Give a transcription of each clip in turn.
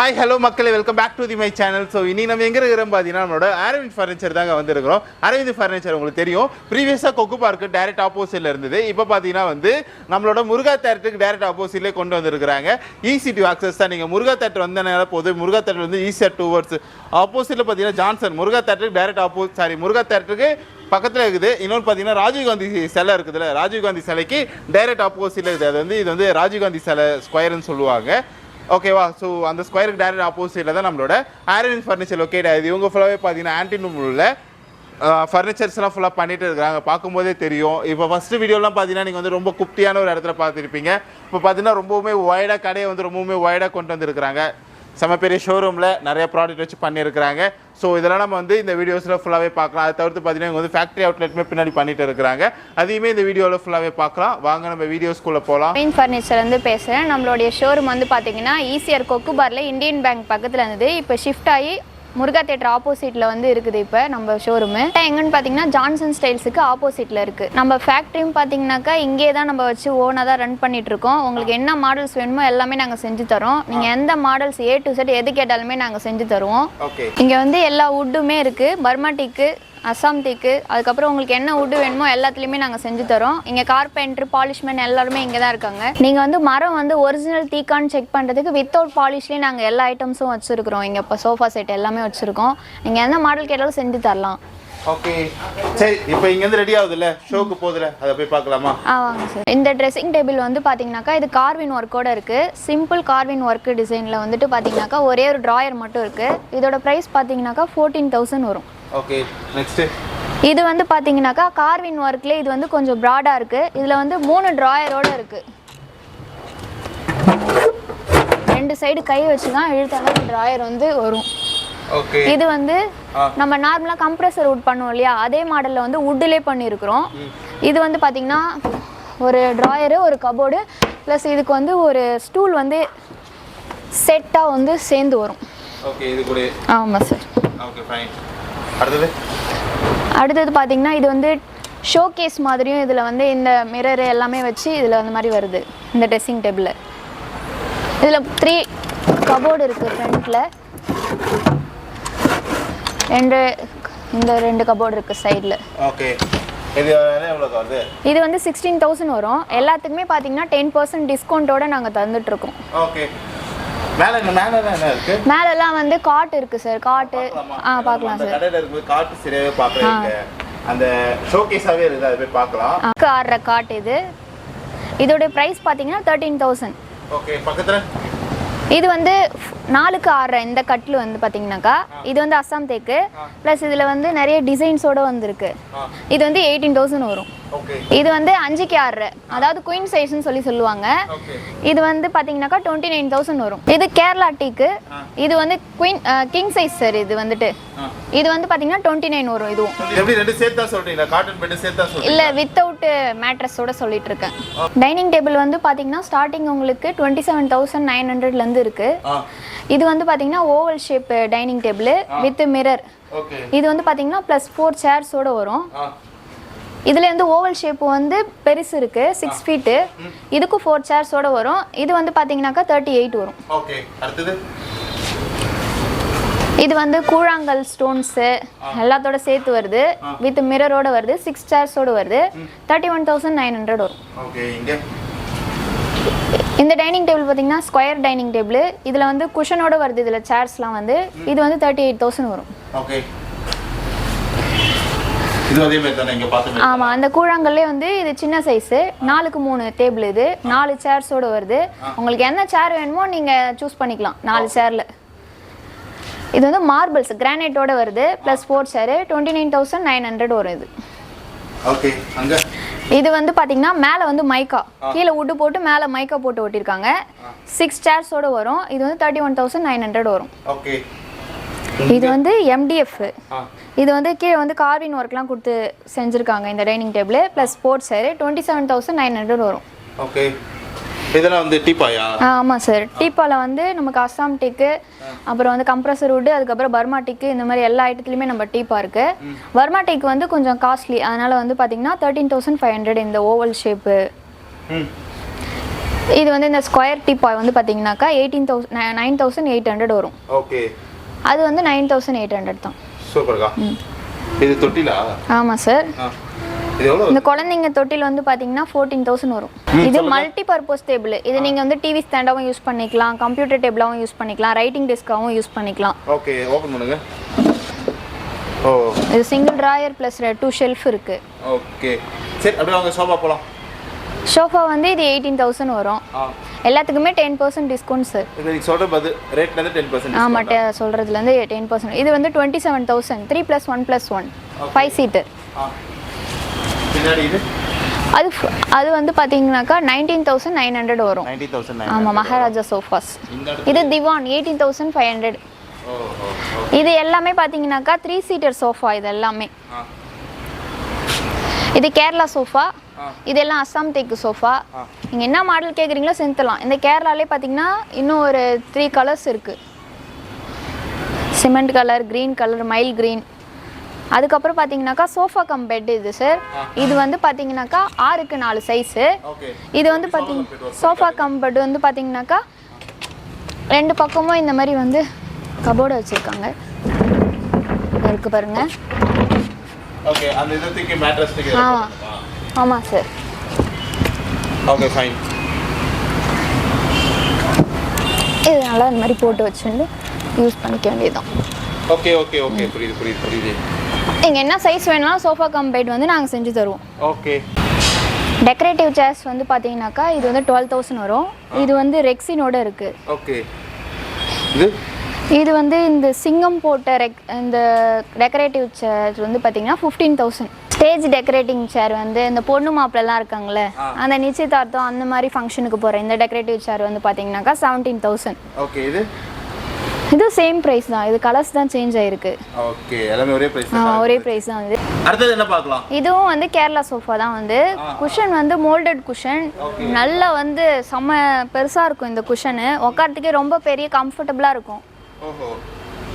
Hi, hello மக்களே, welcome back to my channel. So இன்னைக்கு நம்ம எங்க இருக்கறோம் பாத்தீங்கன்னா நம்மளோட Aravind ஃபர்னிச்சர் தாங்க வந்திருக்கோம். Aravind ஃபர்னிச்சர் உங்களுக்கு தெரியும். ப்ரீவியஸா கொக்கு பார்க் டைரக்ட் ஆப்போசிட்ல இருந்தது. இப்போ பாத்தீங்கன்னா வந்து நம்மளோட முருகா தியேட்டருக்கு டைரக்ட் ஆப்போசிட்ல கொண்டு வந்திருக்காங்க. ஈஸி டு அக்சஸ் தான். நீங்க முருகா தியேட்டர் வந்தனால போது முருகா தியேட்டர் வந்து ஈஸியா டுவர்ட்ஸ் ஆப்போசிட்ல பாத்தீங்கன்னா ஜான்சன் முருகா தியேட்டருக்கு டைரக்ட் முருகா தியேட்டருக்கு பக்கத்துல இருக்குது. இன்னொன்று பாத்தீங்கன்னா ராஜீவ் காந்தி சிலை இருக்குதுல, ராஜீவ் காந்தி சிலைக்கு டைரக்ட் ஆப்போசிட்ல இருக்குது. அது வந்து இது வந்து ராஜீவ் காந்தி சிலை ஸ்கொயர்னு சொல்லுவாங்க. ஓகேவா? ஸோ அந்த ஸ்கொயருக்கு டைரக்ட் ஆப்போசிட்டில் தான் நம்மளோட அரவிந்த் ஃபர்னிச்சர் லொக்கேட் ஆகுது. இவங்க ஃபுல்லாகவே பார்த்தீங்கன்னா ஆன்டினூம் உள்ள ஃபர்னிச்சர்ஸ்லாம் ஃபுல்லாக பண்ணிட்டு இருக்காங்க. பார்க்கும்போதே தெரியும். இப்போ ஃபஸ்ட்டு வீடியோலாம் பார்த்தீங்கன்னா நீங்கள் வந்து ரொம்ப குப்தியான ஒரு இடத்துல பார்த்துருப்பீங்க. இப்போ பார்த்தீங்கன்னா ரொம்பவுமே வைடாக கடையை வந்து ரொம்பவுமே வைடாக கொண்டு வந்துருக்குறாங்க. செம்ம பெரிய ஷோரூமில் நிறைய ப்ராடக்ட் வச்சு பண்ணியிருக்கிறாங்க. ஸோ இதெல்லாம் நம்ம வந்து இந்த வீடியோஸில் ஃபுல்லாகவே பார்க்கலாம். அதை தவிர்த்து பார்த்தீங்கன்னா இவங்க வந்து ஃபேக்ட்ரி அவுட்லெட்டுமே பின்னாடி பண்ணிட்டு இருக்கிறாங்க. அதையுமே இந்த வீடியோவில் ஃபுல்லாகவே பார்க்கலாம். வாங்க நம்ம வீடியோஸ்குள்ளே போகலாம். மெயின் ஃபர்னிச்சர் வந்து பேசுகிறேன். நம்மளுடைய ஷோரூம் வந்து பார்த்தீங்கன்னா ஈசிஆர் கொக்கு பார்ல இந்தியன் பேங்க் பக்கத்தில் இருந்தது. இப்போ ஷிஃப்ட் ஆகி முருகா தியேட்டர் ஆப்போசிட்டில் வந்து இருக்குது. இப்போ நம்ம ஷோரூமு எங்கன்னு பார்த்தீங்கன்னா ஜான்சன் ஸ்டைல்ஸுக்கு ஆப்போசிட்டில் இருக்குது. நம்ம ஃபேக்ட்ரியும் பார்த்தீங்கன்னாக்கா இங்கே தான் நம்ம வச்சு ஓனாக தான் ரன் பண்ணிகிட்ருக்கோம். உங்களுக்கு என்ன மாடல்ஸ் வேணுமோ எல்லாமே நாங்கள் செஞ்சு தரோம். நீங்கள் எந்த மாடல்ஸ் A to Z எது கேட்டாலுமே நாங்கள் செஞ்சு தருவோம். இங்கே வந்து எல்லா வுட்டுமே இருக்குது. பர்மாட்டிக்கு, அசாம் தேக்கு, அதுக்கப்புறம் உங்களுக்கு என்ன வுட்டு வேணுமோ எல்லாத்துலேயுமே நாங்கள் செஞ்சு தரோம். இங்கே கார்பெண்டர், பாலிஷ்மேன் எல்லாருமே இங்கே தான் இருக்காங்க. நீங்கள் வந்து மரம் வந்து ஒரிஜினல் தீக்கான்னு செக் பண்ணுறதுக்கு வித்தவுட் பாலிஷ்லேயே நாங்கள் எல்லா ஐட்டம்ஸும் வச்சுருக்கிறோம். இங்கே இப்போ சோஃபா செட் எல்லாமே வச்சுருக்கோம். நீங்கள் எந்த மாடல் கேட்டாலும் செஞ்சு தரலாம். ஓகே, சரி. இப்போ இங்கேருந்து ரெடி ஆகுதுல்ல, ஷோக்கு போகுதுல, அதை போய் பார்க்கலாமா? வாங்க சார். இந்த ட்ரெஸ்ஸிங் டேபிள் வந்து பார்த்தீங்கன்னாக்கா இது கார்வின் ஒர்க்கோட இருக்குது. சிம்பிள் கார்வின் ஒர்க் டிசைனில் வந்துட்டு பார்த்தீங்கன்னாக்கா ஒரே ஒரு ட்ராயர் மட்டும் இருக்குது. இதோட ப்ரைஸ் பார்த்தீங்கன்னாக்கா 14,000 வரும். ஓகே, நெக்ஸ்ட் இது வந்து பார்த்தீங்கன்னாக்கா கார்வின் ஒர்க்லேயே இது வந்து கொஞ்சம் ப்ராடாக இருக்குது. இதில் வந்து 3 ட்ராயரோடு இருக்குது. 2 சைடு கை வச்சு தான் இழுத்தாலும் ட்ராயர் வந்து வரும். இது வந்து நம்ம நார்மலாக கம்ப்ரெசர் வுட் பண்ணுவோம் இல்லையா, அதே மாடலில் வந்து வுட்டிலே பண்ணியிருக்கிறோம். இது வந்து பார்த்தீங்கன்னா ஒரு ட்ராயரு, ஒரு கபோர்டு ப்ளஸ் இதுக்கு வந்து ஒரு ஸ்டூல் வந்து செட்டாக வந்து சேர்ந்து வரும். ஓகே, இது கூட ஆமாம் சார். Okay, fine. அடுத்தது பார்த்தீங்கன்னா இது வந்து ஷோகேஸ் மாதிரியும் இதில் வந்து இந்த மிரரு எல்லாமே வச்சு இதில் அந்த மாதிரி வருது. இந்த ட்ரெஸ்ஸிங் டேபிளில் இதில் 3 கபோர்டு இருக்குது ஃப்ரண்ட்டில். இந்த 2 கபோர்டு இருக்குது சைடில். ஓகே, இது வந்து 16,000 வரும். எல்லாத்துக்குமே பார்த்தீங்கன்னா 10% டிஸ்கவுண்ட்டோட நாங்கள் தந்துட்டுருக்கோம். ஓகே, மேலெல்லாம் வந்து காட் இருக்கு சார். காட்டு பார்க்கலாம் சார். கடையில இருக்கு காட் சரியாவே பார்க்கறீங்க. அந்த ஷோகேஸாவே இருக்கு, அதை போய் பார்க்கலாம். ஆற காட் இது. இதோட பிரைஸ் பாத்தீங்கன்னா 13,000. ஓகே, பக்கத்துல இது வந்து 4க்கு 6 இந்த கட்லு வந்து பாத்தீங்கன்னாக்கா இது வந்து அசாம் தேக்கு ப்ளஸ் இதில் வந்து நிறைய டிசைன்ஸோட வந்துருக்கு. இது வந்து 18,000 வரும். இது வந்து 5க்கு 6 அதாவது குயின் சைஸ்ன்னு சொல்லுவாங்க. இது வந்து பாத்தீங்கன்னாக்கா 29,000 வரும். இது கேரளா டீக்கு. இது வந்து கிங் சைஸ் சார். இது வந்துட்டு இது வந்து பாத்தீங்கன்னா 29 வரும். இதுவும் எப்படி ரெண்டு சேர்த்தா சொல்றீங்களா? காட்டன் பெட் சேர்த்தா சொல்றீங்களா? இல்ல, வித்தவுட் மேட்ரஸோட சொல்லிட்டு இருக்கேன். டைனிங் டேபிள் வந்து பாத்தீங்கன்னா ஸ்டார்டிங் உங்களுக்கு 27,900 ல இருந்து இருக்கு. இது வந்து பாத்தீங்கன்னா oval shape dining table with mirror. இது வந்து பாத்தீங்கன்னா +4 சேர்ஸோட வரும். இதுல இருந்து ஓவல் ஷேப் வந்து பெருசு இருக்கு 6 ஃபீட். இதுக்கு 4 சேர்ஸோட வரும். இது வந்து பாத்தீங்கன்னாக்கா 38 வரும். ஓகே, அடுத்து இது வந்து கூழாங்கல் ஸ்டோன்ஸ் எல்லாத்தோட சேர்த்து வருது. வித் மிரரோட வருது. 6 சேர்ஸோட வருது. 31,900 வரும். ஓகே, இங்க இந்த டைனிங் டேபிள் பார்த்தீங்கன்னா ஸ்கொயர் டைனிங் டேபிள். இதில் வந்து குஷனோட வருது. இதில் சேர்ஸ்லாம் வந்து இது வந்து 38,000 வரும். ஓகே, இது அதே மாதிரி தானே இங்க பாத்தீங்க? ஆமா, அந்த கூழாங்கல்லே வந்து இது சின்ன சைஸ் 4க்கு 3 டேபிள். இது 4 சேர்ஸோட வருது. உங்களுக்கு என்ன சேர் வேணுமோ நீங்க சூஸ் பண்ணிக்கலாம் 4 சேர்ல. இது வந்து மார்பிள்ஸ் கிரானைட்டோட வருது +4 சேர் 29,900 வரும். இது ஓகே, அங்க இது வந்து பாத்தீங்கன்னா மேல வந்து மைக்கா, கீழே வுட் போட்டு மேல மைக்கா போட்டு ஒட்டிருக்காங்க. 6 சேர்ஸோட வரும். இது வந்து 31,900 வரும். ஓகே, இது வந்து MDF. இது வந்து கீழே வந்து கார்வின் ஒர்க்லாம் கொடுத்து செஞ்சுருக்காங்க இந்த டைனிங் டேபிள் +4 சேர் 27,900 வரும். ஓகே, இதெல்லாம் வந்து டீப்பாயா? ஆமாம் சார். டீப்பால வந்து நமக்கு அசாம் டீக்கு, அப்புறம் வந்து கம்ப்ரஸர் வுட், அதுக்கப்புறம் பர்மா டீக்கு, இந்த மாதிரி எல்லா ஐட்டத்துலையுமே நம்ம டீப்பா இருக்கு. பர்மா டீக்கு வந்து கொஞ்சம் காஸ்ட்லி, அதனால வந்து பார்த்தீங்கன்னா 13,500 இந்த ஓவல் ஷேப்பு. இது வந்து இந்த ஸ்கொயர் டீபாய் வந்து பாத்தீங்கன்னாக்கா 9800 வரும். ஓகே. அது வந்து 9800 தான். சூப்பர்க்கா. இது தொட்டிலா? ஆமா சார். இது எவ்வளவு? இந்த குழந்தைங்க தொட்டில் வந்து பாத்தீங்கன்னா 14000 வரும். இது மல்டி பர்பஸ் டேபிள். இது நீங்க வந்து டிவி ஸ்டாண்டாவும் யூஸ் பண்ணிக்கலாம், கம்ப்யூட்டர் டேபிளாவும் யூஸ் பண்ணிக்கலாம், ரைட்டிங் டெஸ்காவும் யூஸ் பண்ணிக்கலாம். ஓகே, ஓபன் பண்ணுங்க. ஓ, இது சிங்கிள் டிராயர் பிளஸ் 2 ஷெல்ஃப் இருக்கு. ஓகே. சரி, அப்படியே வாங்க சோஃபா போலாம். சோஃபா வந்து இது 18000 வரும். எல்லாத்துக்குமே 10% டிஸ்கவுண்ட் சார். இது நீங்க சொல்ற பது ரேட்ல இருந்து 10% ஆமா, சொல்றதுல இருந்து 10%. இது வந்து 27000 3+1+1 5 சீட்டர். பின்னாடி இது அது வந்து பாத்தீங்கன்னாக்கா 19900 வரும். 19900. ஆமா, மகாராஜா சோஃபாஸ். இது திவான் 18500. இது எல்லாமே பாத்தீங்கன்னாக்கா 3 சீட்டர் சோஃபா. இது எல்லாமே இது கேரளா சோஃபா. இதெல்லாம் அஸ்ஸாம் தேக்கு சோஃபா. நீங்க என்ன மாடல் கேக்குறீங்களோ செஞ்சலாம். இந்த கேரளாலே பாத்தீங்கன்னா இன்னும் ஒரு 3 கலர்ஸ் இருக்கு. Cement colour, green colour, mile green. அதுக்கப்புறம் பாத்தீங்கன்னாக்கா சோஃபா கம் பெட் இது சார். இது வந்து பாத்தீங்கன்னாக்கா 6க்கு 4 சைஸ். இது வந்து பாத்தீங்க சோஃபா கம் பெட் வந்து பாத்தீங்கன்னாக்கா 2 பக்கமும் இந்த மாதிரி வந்து கபோர்டு வச்சிருக்காங்க. இருக்கு பாருங்க. ஓகே, அந்த இதுக்கு மேட்ரஸ் டிக்கெட். ஆமா சார். Okay, fine. இது நல்லா இந்த மாதிரி போட்டு வச்சுட்டு யூஸ் பண்ணிக்க வேண்டியதுதான். ஓகே ஓகே ஓகே, புரியுது. நீங்க என்ன சைஸ் வேணாலும் சோஃபா கம் பெட் வந்து நாங்க செஞ்சு தருவோம். ஓகே. டெக்கரேட்டிவ் சேர்ஸ் வந்து பாத்தீங்கன்னாக்கா இது வந்து 12000 வரும். இது வந்து ரெக்ஸினோட இருக்கு. ஓகே. இது வந்து இந்த சிங்கம் போட்ட இந்த டெக்கரேட்டிவ் சேர் வந்து பாத்தீங்கன்னா 15000. ஸ்டேஜ் டெக்கரேட்டிங் சேர் வந்து இந்த பொண்ணு மாப்பிள்ளலாம் இருக்காங்களே, அந்த நிச்சயதார்த்தம் அந்த மாதிரி ஃபங்க்ஷனுக்கு போற இந்த டெக்கரேட்டிவ் சேர் வந்து பாத்தீங்கன்னாக்கா 17000. ஓகே. இது சேம் பிரைஸ் தான். இது கலர்ஸ் தான் சேஞ்ச் ஆயிருக்கு. ஓகே, எல்லாமே ஒரே பிரைஸ் தான். ஒரே பிரைஸ் தான். இது அடுத்து என்ன பார்க்கலாம்? இதுவும் வந்து கேரளா சோஃபா தான். வந்து குஷன் வந்து மோல்டட் குஷன். நல்லா வந்து செம்ம பெருசா இருக்கும் இந்த குஷன். உட்கார்றதுக்கே ரொம்ப பெரிய கம்ஃபர்ட்டபிளா இருக்கும். ஓஹோ.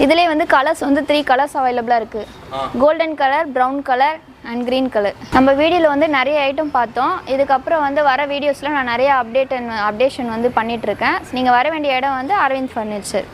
இதுலயே வந்து கலர்ஸ் வந்து 3 கலர்ஸ் அவைலபிளா இருக்கு. Golden colour, brown colour and green colour. நம்ம வீடியோல வந்து நிறைய ஐட்டம் பார்த்தோம். இதுக்கப்புறம் வந்து வர வீடியோஸ்ல நான் நிறைய அப்டேஷன் வந்து பண்ணிட்டு இருக்கேன். நீங்க வர வேண்டிய இடம் வந்து அரவிந்த் ஃபர்னிச்சர்.